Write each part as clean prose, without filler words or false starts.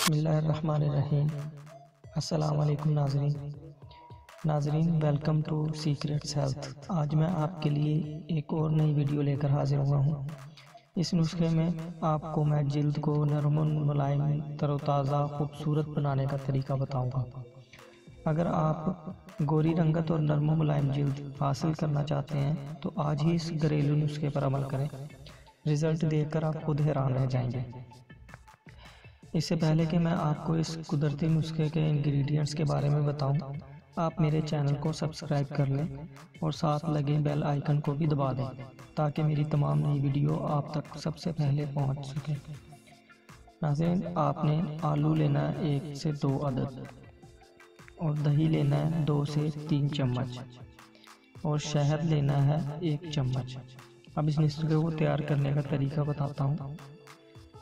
بسم اللہ الرحمن الرحیم۔ السلام علیکم ناظرین، ویلکم ٹو سیکریٹس ہیلتھ۔ آج میں آپ کے لیے ایک اور نئی ویڈیو لے کر حاضر ہوا ہوں۔ اس نسخے میں آپ کو میں جلد کو نرم و ملائم، تر و تازہ، خوبصورت بنانے کا طریقہ بتاؤں گا۔ اگر آپ گوری رنگت اور نرم و ملائم جلد حاصل کرنا چاہتے ہیں تو آج ہی اس گھریلو نسخے پر عمل کریں۔ رزلٹ دیکھ کر آپ خود حیران رہ جائیں گے۔ اس سے پہلے کہ میں آپ کو اس قدرتی نسخے کے انگریڈینٹس کے بارے میں بتاؤں، آپ میرے چینل کو سبسکرائب کر لیں اور ساتھ لگے بیل آئیکن کو بھی دبا دیں تاکہ میری تمام نئی ویڈیو آپ تک سب سے پہلے پہنچ سکے۔ ناظرین، آپ نے آلو لینا ہے 1 سے 2 عدد، اور دہی لینا ہے 2 سے 3 چمچ، اور شہد لینا ہے 1 چمچ۔ اب اس نسخے کو تیار کرنے کا طریقہ بتاتا ہوں۔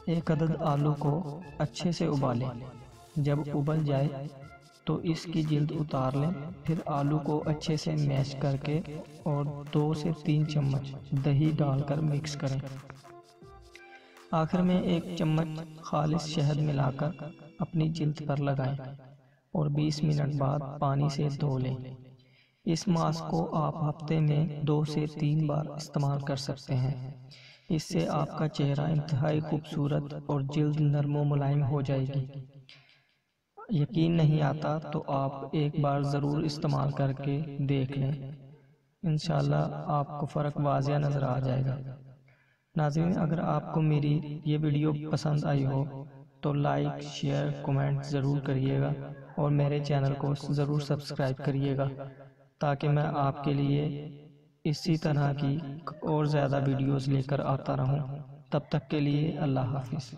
1 عدد آلو کو اچھے سے ابالیں۔ جب ابل جائے تو اس کی جلد اتار لیں، پھر آلو کو اچھے سے میش کر کے اور 2 سے 3 چمچ دہی ڈال کر مکس کریں۔ آخر میں 1 چمچ خالص شہد ملا کر اپنی جلد پر لگائیں اور 20 منٹ بعد پانی سے دھو لیں۔ اس ماسک کو آپ ہفتے میں 2 سے 3 بار استعمال کر سکتے ہیں۔ اس سے آپ کا چہرہ انتہائی خوبصورت اور جلد نرم و ملائم ہو جائے گی۔ یقین نہیں آتا تو آپ ایک بار ضرور استعمال کر کے دیکھ لیں۔ انشاءاللہ آپ کو فرق واضح نظر آ جائے گا۔ ناظرین، اگر آپ کو میری یہ ویڈیو پسند آئی ہو تو لائک، شیئر، کمنٹ ضرور کریے گا اور میرے چینل کو ضرور سبسکرائب کریے گا تاکہ میں آپ کے لیے اسی طرح کی اور زیادہ ویڈیوز لے کر آتا رہوں۔ تب تک کے لیے اللہ حافظ۔